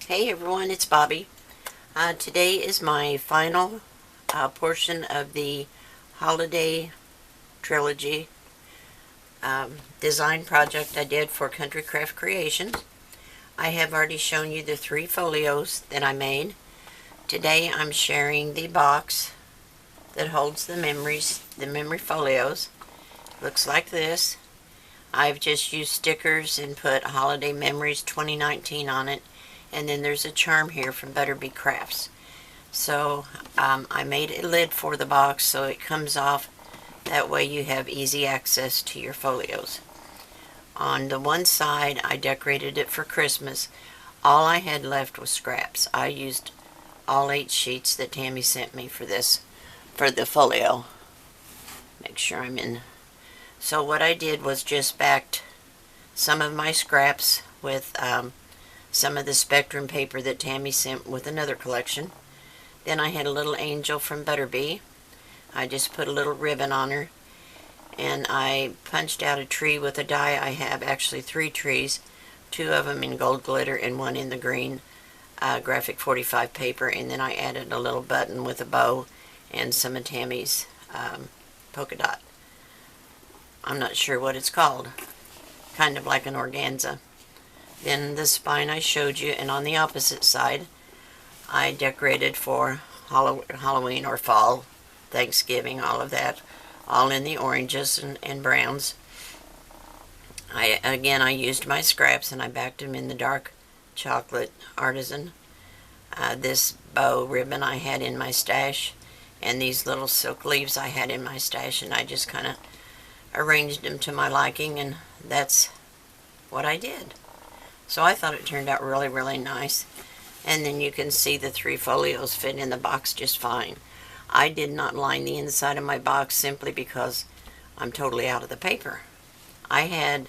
Hey everyone, it's Bobby. Today is my final portion of the holiday trilogy design project I did for Country Craft Creations. I have already shown you the 3 folios that I made. Today I'm sharing the box that holds the memory folios. Looks like this. I've just used stickers and put Holiday Memories 2019 on it. And then there's a charm here from Butterbee Crafts. So I made a lid for the box so it comes off. That way you have easy access to your folios. On the one side I decorated it for Christmas. All I had left was scraps. I used all 8 sheets that Tammy sent me for this, for the folio. Make sure I'm in. So what I did was just backed some of my scraps with some of the Spectrum paper that Tammy sent with another collection. Then I had a little angel from Butterbee. I just put a little ribbon on her. And I punched out a tree with a die. I have actually 3 trees. 2 of them in gold glitter and 1 in the green graphic 45 paper. And then I added a little button with a bow and some of Tammy's polka dot. I'm not sure what it's called. Kind of like an organza. Then the spine I showed you, and on the opposite side I decorated for Halloween or fall, Thanksgiving, all of that, all in the oranges and browns. I used my scraps and I backed them in the dark chocolate Artisan. This bow ribbon I had in my stash, and these little silk leaves I had in my stash, and I just kind of arranged them to my liking, and that's what I did. So I thought it turned out really, really nice. And then you can see the 3 folios fit in the box just fine. I did not line the inside of my box simply because I'm totally out of the paper. I had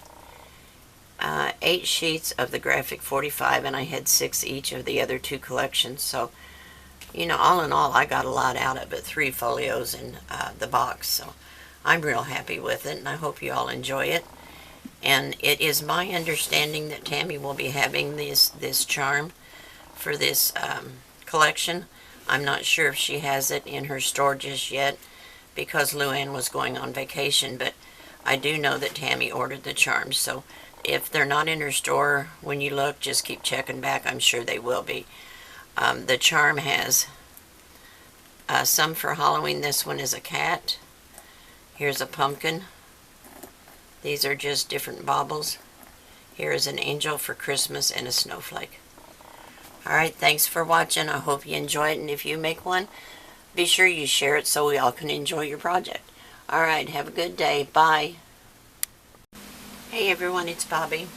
8 sheets of the graphic 45, and I had 6 each of the other 2 collections. So, you know, all in all, I got a lot out of it. 3 folios in the box. So I'm real happy with it, and I hope you all enjoy it. And it is my understanding that Tammy will be having this charm for this collection. I'm not sure if she has it in her store just yet because Luann was going on vacation, but I do know that Tammy ordered the charms. So if they're not in her store when you look, just keep checking back. I'm sure they will be. The charm has some for Halloween. This one is a cat. Here's a pumpkin. These are just different baubles. Here is an angel for Christmas and a snowflake. Alright, thanks for watching. I hope you enjoy it, and if you make one, be sure you share it so we all can enjoy your project. Alright, have a good day. Bye. Hey everyone, it's Bobby.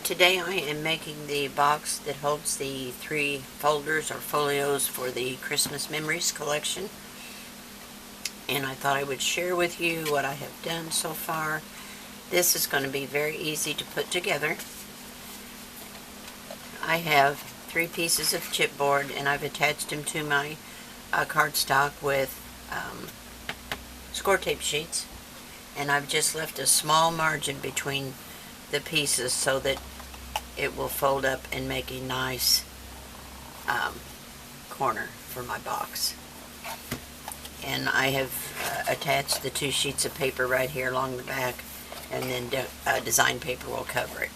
Today I am making the box that holds the 3 folders or folios for the Christmas Memories collection. And I thought I would share with you what I have done so far. This is going to be very easy to put together. I have 3 pieces of chipboard, and I've attached them to my cardstock with score tape sheets. And I've just left a small margin between the pieces so that it will fold up and make a nice corner for my box. And I have attached the 2 sheets of paper right here along the back, and then design paper will cover it.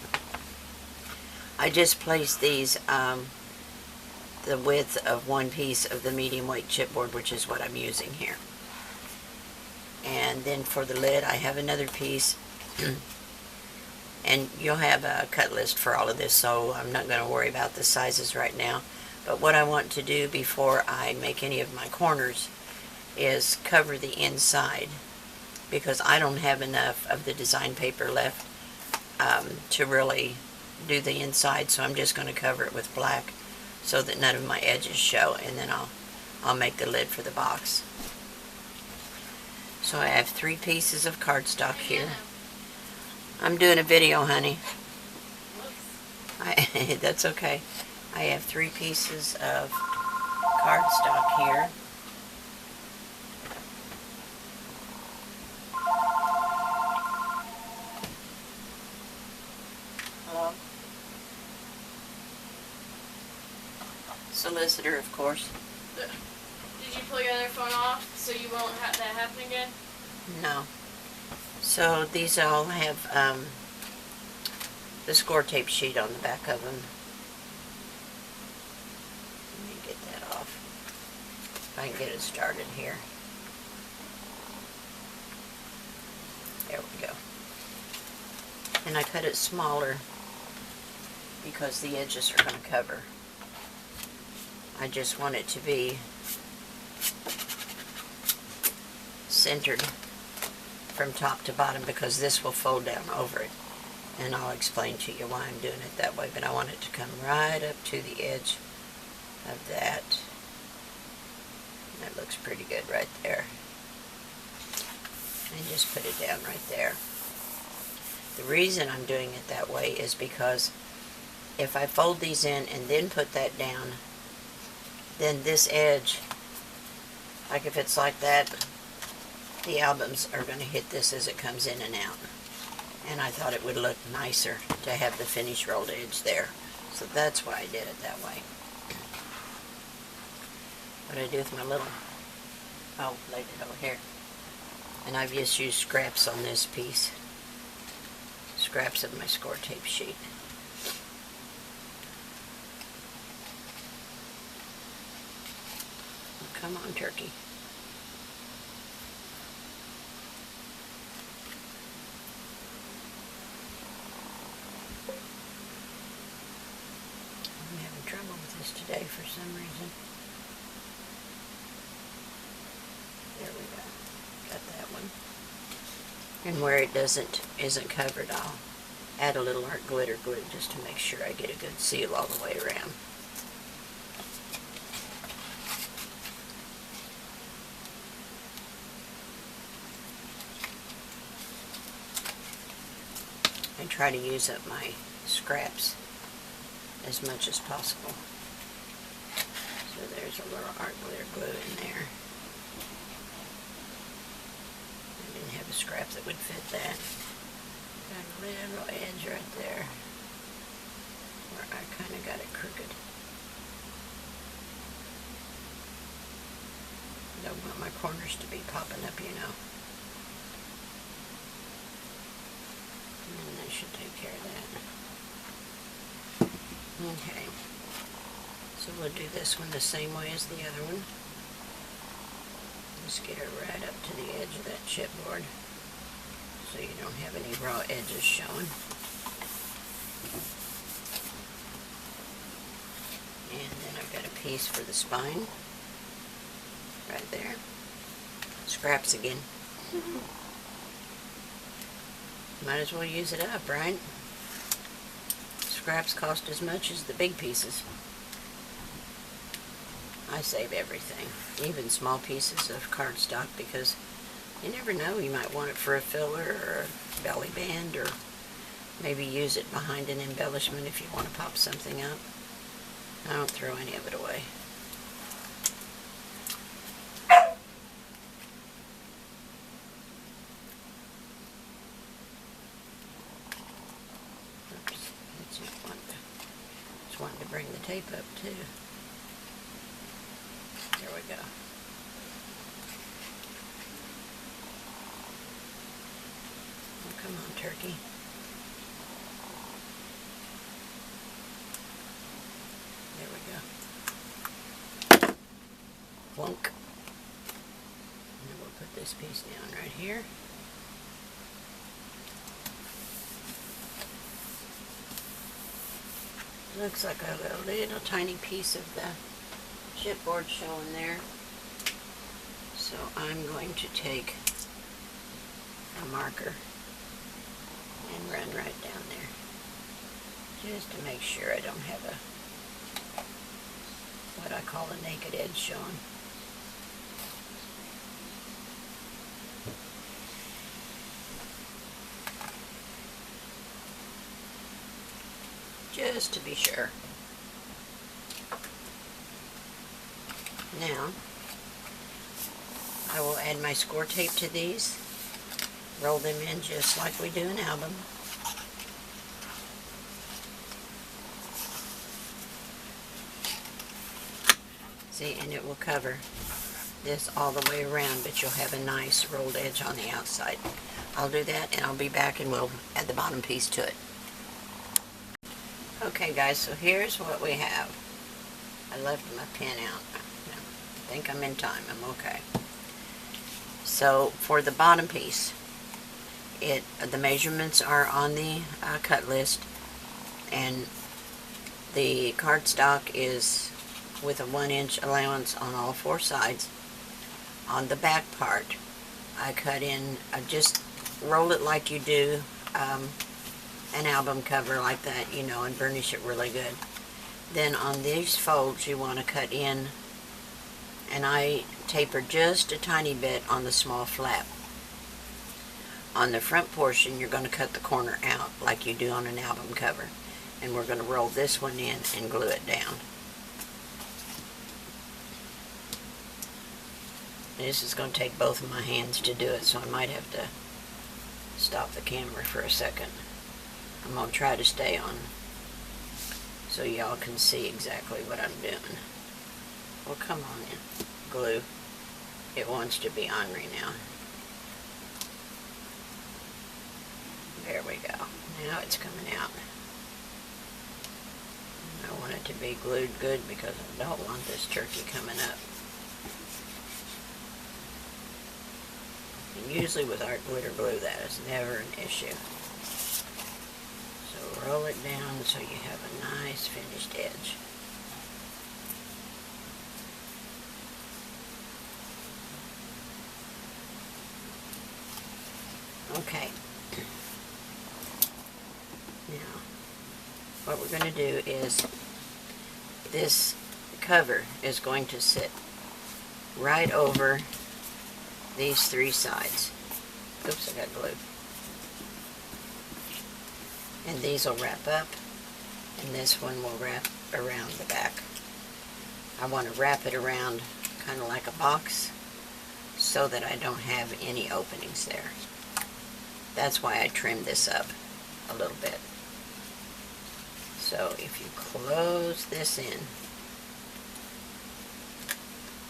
I just placed these the width of 1 piece of the medium weight chipboard, which is what I'm using here. And then for the lid I have another piece and you'll have a cut list for all of this, so I'm not going to worry about the sizes right now. But what I want to do before I make any of my corners is cover the inside, because I don't have enough of the design paper left to really do the inside, so I'm just going to cover it with black so that none of my edges show, and then I'll make the lid for the box. So I have 3 pieces of cardstock here. I'm doing a video, honey. That's okay. I have 3 pieces of cardstock here. solicitor, of course. Did you pull your other phone off so you won't have that happen again? No. So these all have the score tape sheet on the back of them. Let me get that off. If I can get it started here. There we go. And I cut it smaller because the edges are going to cover. I just want it to be centered from top to bottom because this will fold down over it. And I'll explain to you why I'm doing it that way, but I want it to come right up to the edge of that. That looks pretty good right there. And just put it down right there. The reason I'm doing it that way is because if I fold these in and then put that down, then this edge, like if it's like that, the albums are going to hit this as it comes in and out. And I thought it would look nicer to have the finish rolled edge there. So that's why I did it that way. What I do with my little, oh, laid it over here. And I've just used scraps on this piece. Scraps of my score tape sheet. Come on, turkey. I'm having trouble with this today for some reason. There we go. Got that one. And where it isn't covered, I'll add a little art glitter glue just to make sure I get a good seal all the way around. I try to use up my scraps as much as possible. So there's a little art glitter glue in there. I didn't have a scrap that would fit that. Got a little edge right there where I kind of got it crooked. Don't want my corners to be popping up, you know. And that should take care of that. Okay. So we'll do this one the same way as the other one. Just get it right up to the edge of that chipboard so you don't have any raw edges showing. And then I've got a piece for the spine right there. Scraps again. Might as well use it up, right? Scraps cost as much as the big pieces. I save everything, even small pieces of cardstock, because you never know, you might want it for a filler or a belly band, or maybe use it behind an embellishment if you want to pop something up. I don't throw any of it away. Just wanted to bring the tape up too. There we go. Oh, come on, turkey. There we go. Plunk. And then we'll put this piece down right here. Looks like a little tiny piece of the chipboard showing there. So I'm going to take a marker and run right down there, just to make sure I don't have what I call a naked edge showing. Just to be sure. Now, I will add my score tape to these, roll them in just like we do an album. See, and it will cover this all the way around, but you'll have a nice rolled edge on the outside. I'll do that and I'll be back and we'll add the bottom piece to it. Okay guys, so here's what we have. I left my pen out. I think I'm in time. I'm okay. So for the bottom piece, the measurements are on the cut list, and the cardstock is with a 1-inch allowance on all 4 sides. On the back part, I cut in, I just roll it like you do an album cover like that, you know, and burnish it really good. Then on these folds you want to cut in, and I taper just a tiny bit on the small flap. On the front portion you're going to cut the corner out like you do on an album cover, and we're going to roll this one in and glue it down. And this is going to take both of my hands to do it, so I might have to stop the camera for a second. I'm going to try to stay on so y'all can see exactly what I'm doing. Well, come on in. Glue. It wants to be on right now. There we go. Now it's coming out. I want it to be glued good because I don't want this turkey coming up. And usually with art glitter glue that is never an issue. So roll it down so you have a nice finished edge. Okay. Now, what we're going to do is this cover is going to sit right over these 3 sides. Oops, I got glue. And these will wrap up, and this one will wrap around the back. I want to wrap it around kind of like a box so that I don't have any openings there. That's why I trimmed this up a little bit. So if you close this in,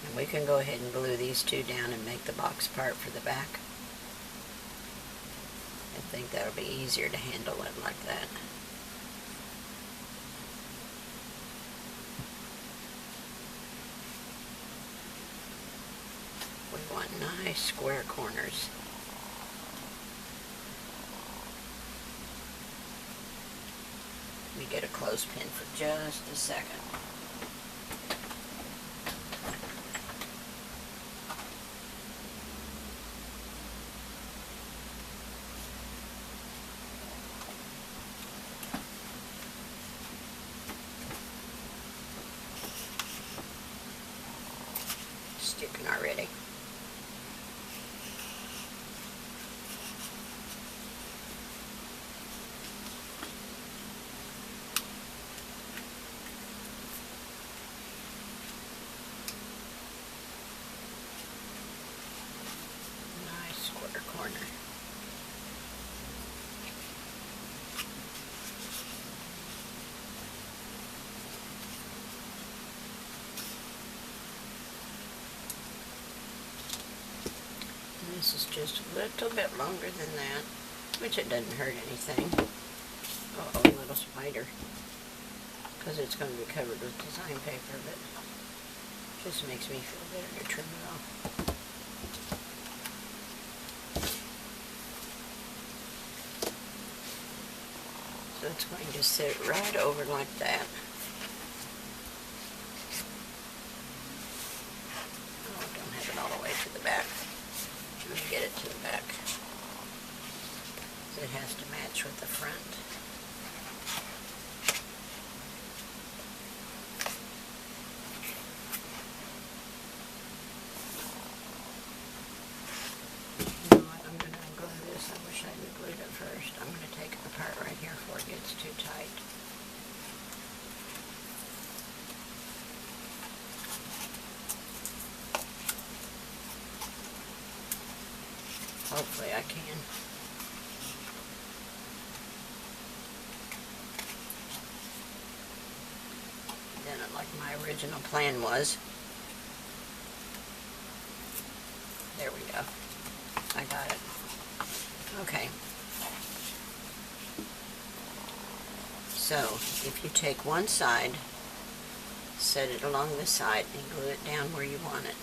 and we can go ahead and glue these 2 down and make the box part for the back. I think that'll be easier to handle it like that. We want nice square corners. Let me get a clothespin for just a second. Sticking already. Corner. And this is just a little bit longer than that, which it doesn't hurt anything. Uh-oh, a little spider. Because it's going to be covered with design paper, but it just makes me feel better to trim it off. So it's going to sit right over like that. Oh, don't have it all the way to the back. Let me get it to the back. So it has to match with the front. You know what? I'm going to glue this. I wish I had glued it first. I'm going to take it apart right here before it gets too tight. Hopefully I can. Then, like my original plan was, There we go. I got it. Okay. So, if you take one side, set it along the side and glue it down where you want it.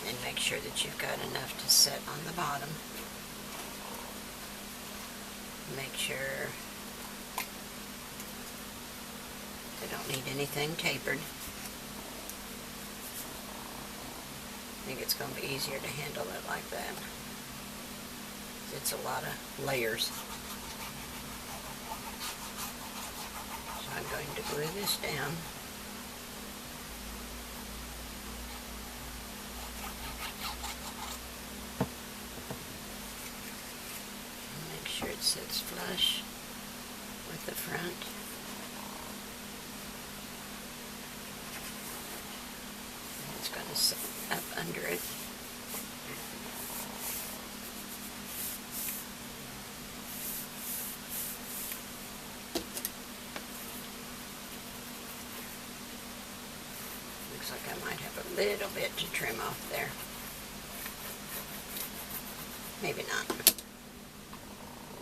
And make sure that you've got enough to set on the bottom. Make sure they don't need anything tapered. I think it's going to be easier to handle it like that. It's a lot of layers. So I'm going to glue this down. Make sure it sits flush with the front. And it's going to sit up under it. Looks like I might have a little bit to trim off there. Maybe not.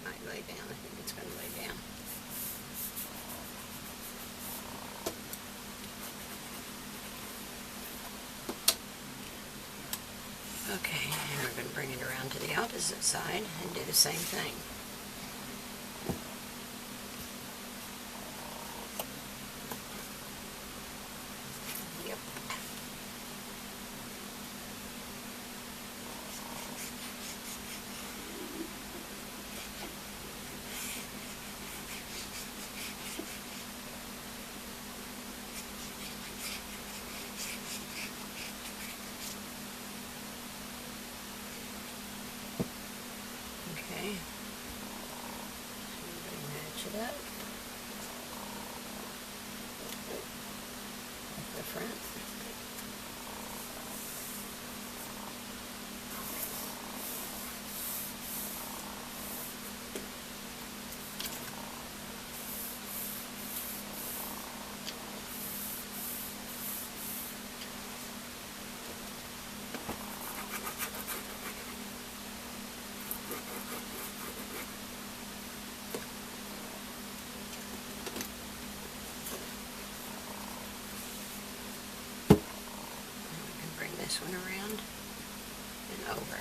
Might lay down. I think it's going to lay down. Okay, and we're going to bring it around to the opposite side and do the same thing. Yep. Okay, so we're going to match it up with the front. This one around and over.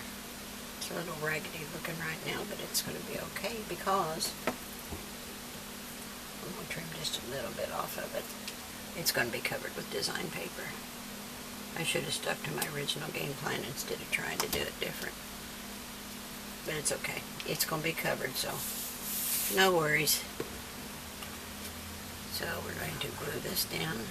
It's a little raggedy looking right now, but it's going to be okay because I'm going to trim just a little bit off of it. It's going to be covered with design paper. I should have stuck to my original game plan instead of trying to do it different. But it's okay. It's going to be covered, so no worries. So we're going to glue this down.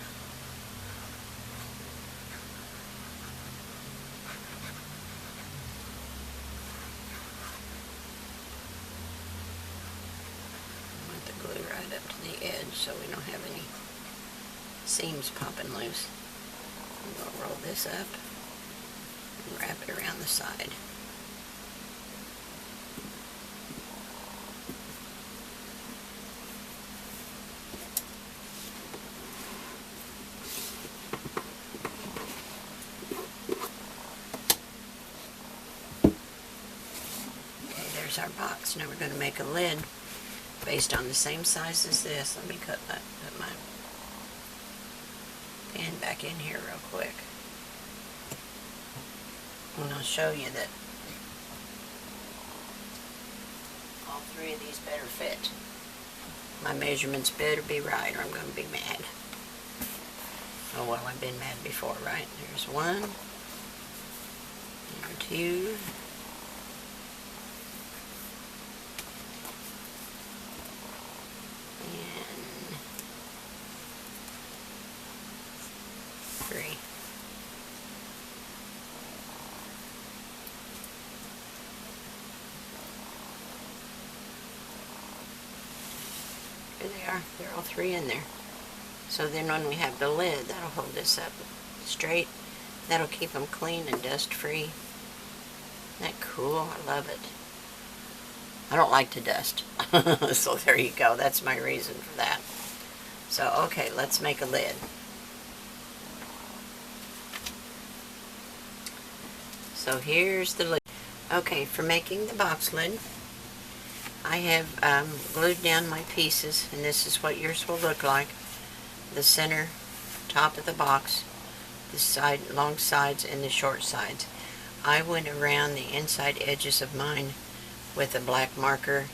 Glue right up to the edge so we don't have any seams popping loose. We'll roll this up and wrap it around the side. Okay, there's our box. Now we're going to make a lid based on the same size as this. Let me put my pen back in here real quick. And I'll show you that all three of these better fit. My measurements better be right or I'm going to be mad. Oh well, I've been mad before, right? There's one, and two, three. There they are. They're all three in there. So then when we have the lid, that'll hold this up straight. That'll keep them clean and dust free. Isn't that cool? I love it. I don't like to dust. So there you go. That's my reason for that. So okay, let's make a lid. So here's the lid. Okay, for making the box lid, I have glued down my pieces, and this is what yours will look like. The center, top of the box, the side, long sides, and the short sides. I went around the inside edges of mine with a black marker,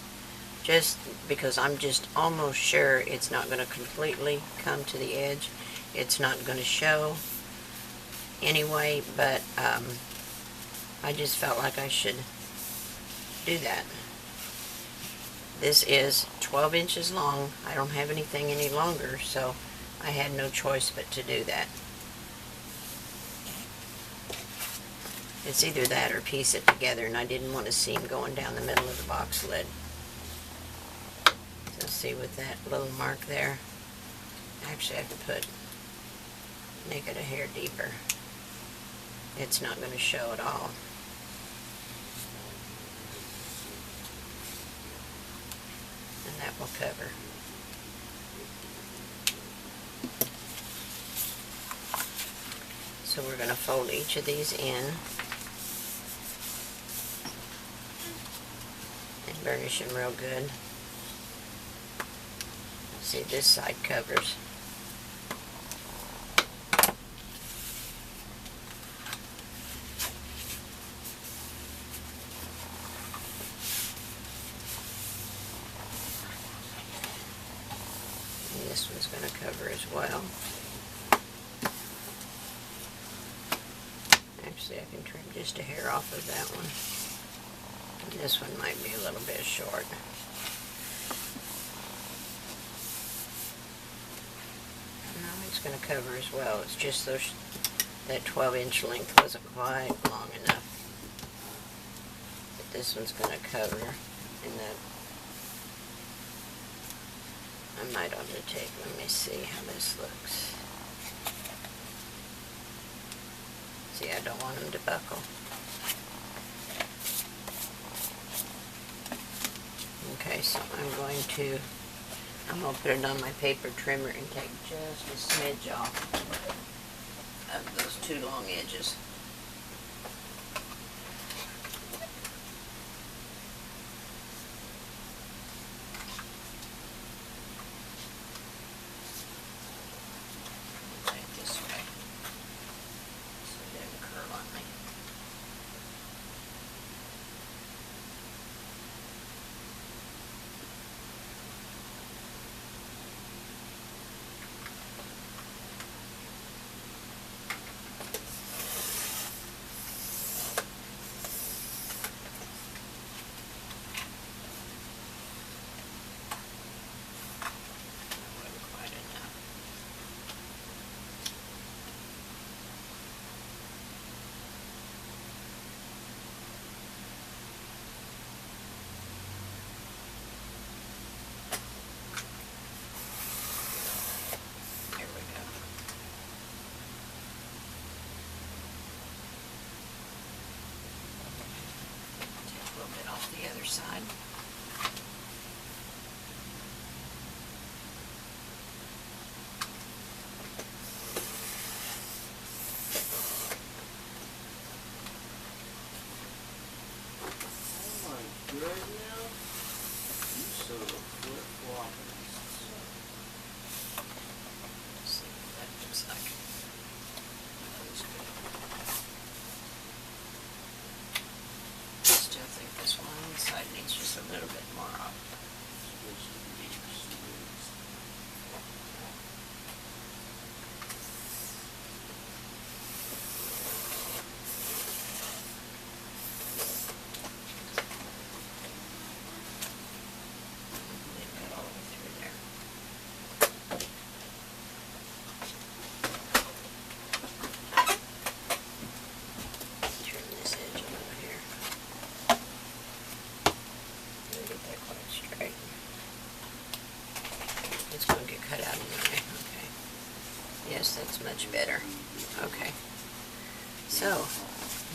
just because I'm just almost sure it's not going to completely come to the edge. It's not going to show anyway, but I just felt like I should do that. This is 12 inches long. I don't have anything any longer, so I had no choice but to do that. It's either that or piece it together, and I didn't want a seam going down the middle of the box lid. So see, with that little mark there, actually I could make it a hair deeper. It's not going to show at all. And that will cover. So we're going to fold each of these in and burnish them real good. See, this side covers. And this one's going to cover as well. Actually, I can trim just a hair off of that one. And this one might be a little bit short. No, it's going to cover as well. It's just that 12-inch length wasn't quite long enough. But this one's going to cover. And I might ought to take, let me see how this looks. See, I don't want them to buckle. Okay, so I'm going to put it on my paper trimmer and take just a smidge off of those two long edges. The other side. Oh my goodness. You so flip-flopping. Let's see what that looks like. That looks good. Still think this one side needs just a little bit more off. It's going to get cut out anyway. Okay. Yes, that's much better. Okay. So,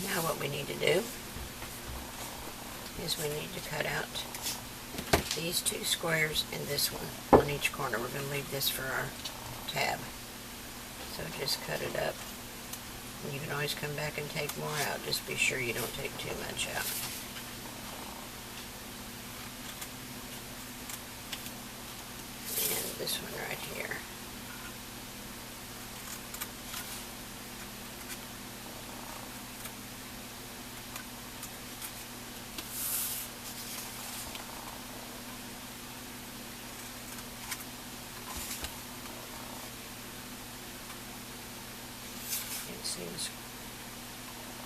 now what we need to do is we need to cut out these two squares and this one on each corner. We're going to leave this for our tab. So just cut it up You can always come back and take more out. Just be sure you don't take too much out. And this one right here. Seems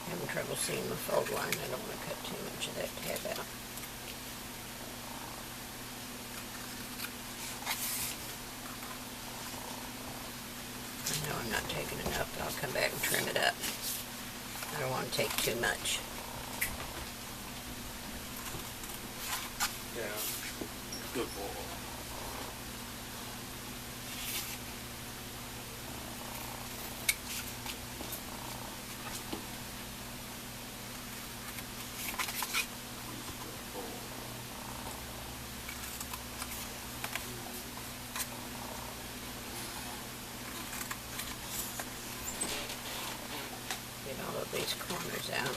having trouble seeing the fold line. I don't want to cut too much of that tab out. I know I'm not taking enough, but I'll come back and trim it up. I don't want to take too much. Yeah. Good boy. Get all of these corners out.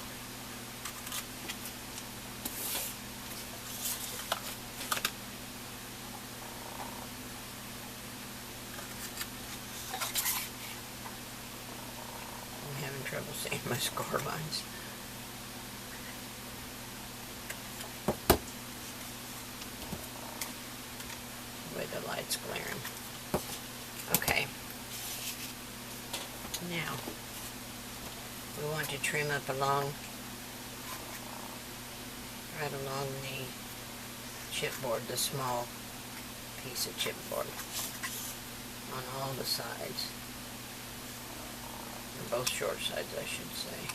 I'm having trouble seeing my score lines. The way the light's glaring. Okay. Now, we want to trim up right along the chipboard, the small piece of chipboard on all the sides, or both short sides I should say.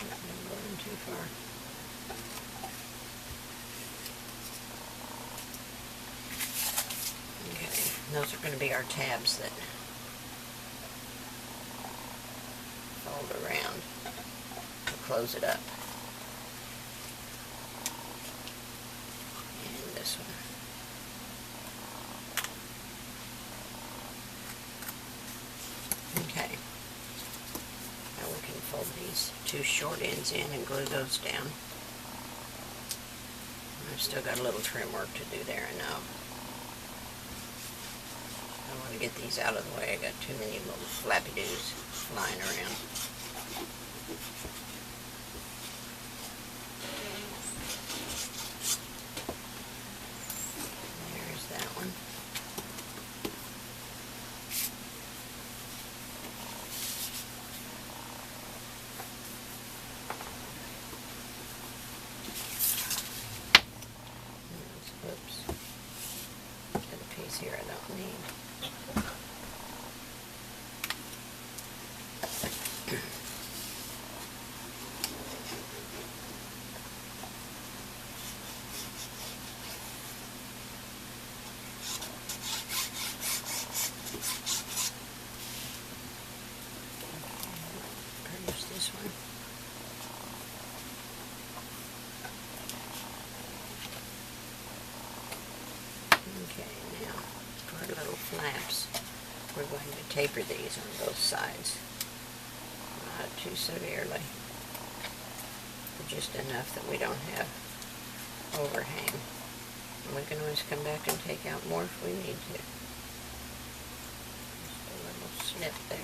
Not going too far. Those are going to be our tabs that fold around to close it up. And this one. Okay. Now we can fold these two short ends in and glue those down. I've still got a little trim work to do there, I know. I want to get these out of the way. I got too many little flappy doos flying around. There's that one. Oops. Got a piece here I don't need. This one. Okay, now for our little flaps, we're going to taper these on both sides. Not too severely, but just enough that we don't have overhang. And we can always come back and take out more if we need to. Just a little snip there.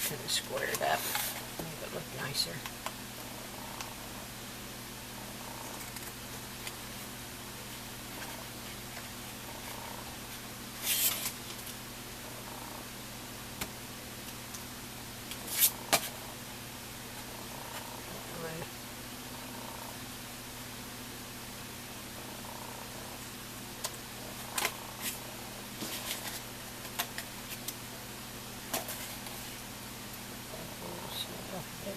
Kind of square it up, make it look nicer. There.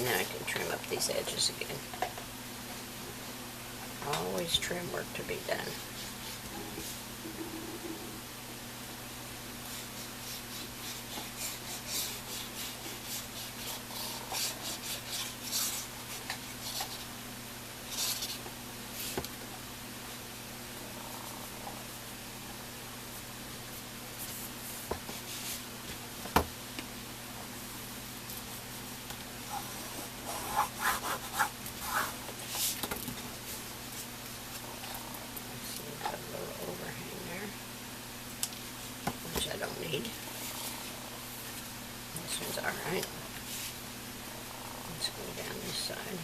And then I can trim up these edges again. Always trim work to be done. I don't need. This one's alright. Let's go down this side.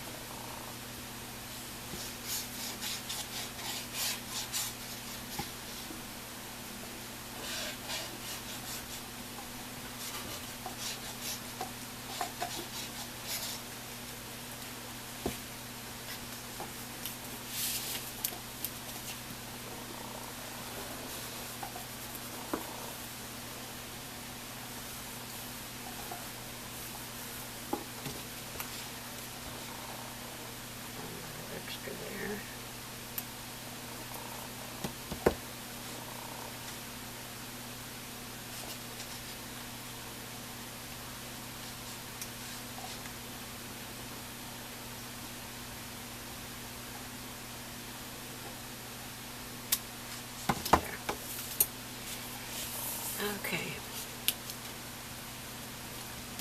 Okay,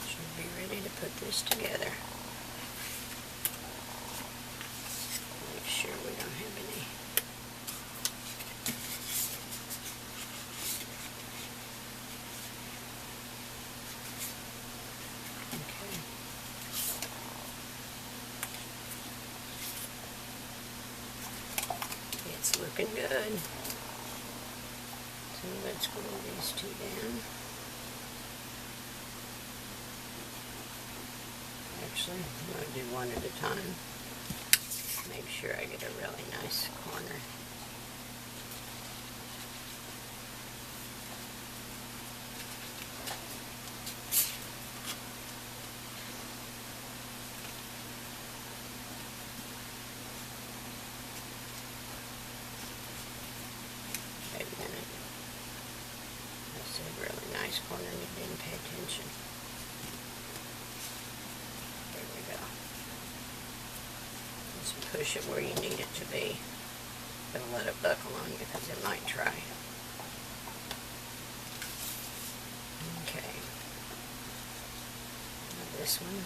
should be ready to put this together. Make sure we don't have any. Okay. It's looking good. So let's glue these two down. Actually, I'm going to do one at a time. Make sure I get a really nice corner. Wait a minute. I said really nice corner and you didn't pay attention. There we go. Just push it where you need it to be. Don't let it buckle on you because it might try. Okay. Now this one.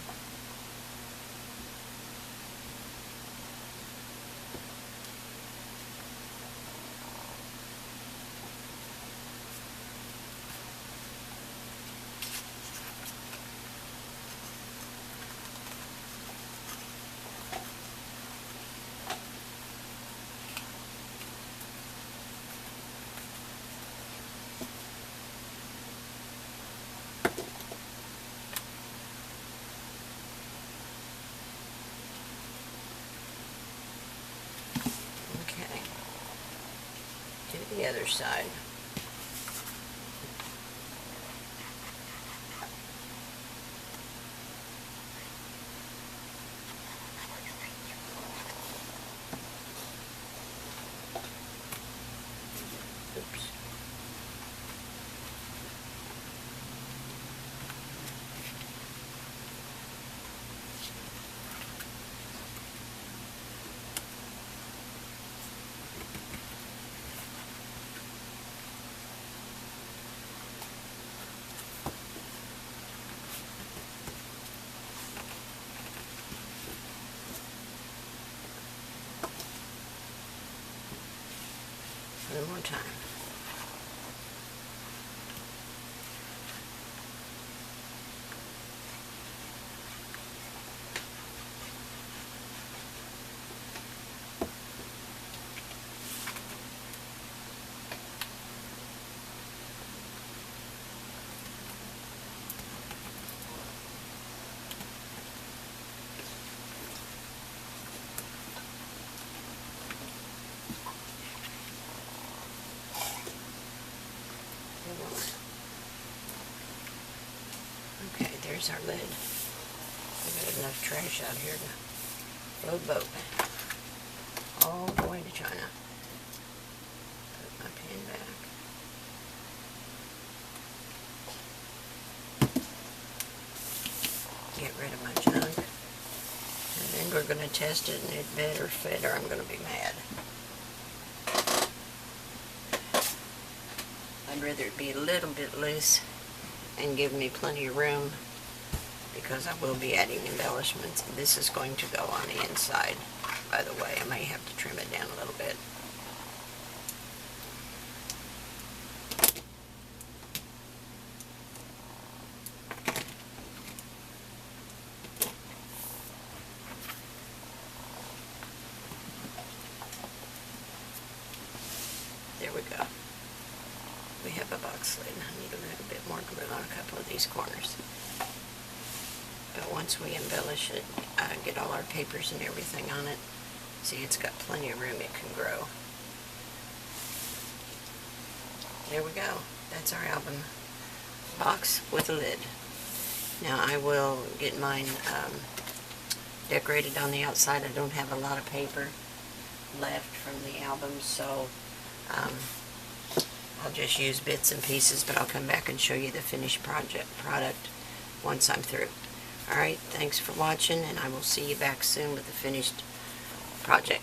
Do the other side. Oops. One more time. Okay, there's our lid. got enough trash out here to float a boat. All the way to China. Put my pen back. Get rid of my junk. And then we're going to test it, and it better fit or I'm going to be mad. I'd rather it be a little bit loose and give me plenty of room, because I will be adding embellishments. This is going to go on the inside, by the way. I may have to trim it down a little bit. There we go. We have a box lid. I need a little bit more glue on a couple of these corners. But once we embellish it, get all our papers and everything on it, see, it's got plenty of room, it can grow. There we go. That's our album box with a lid. Now I will get mine decorated on the outside. I don't have a lot of paper left from the album, so I'll just use bits and pieces, but I'll come back and show you the finished product once I'm through. Alright, thanks for watching, and I will see you back soon with the finished project.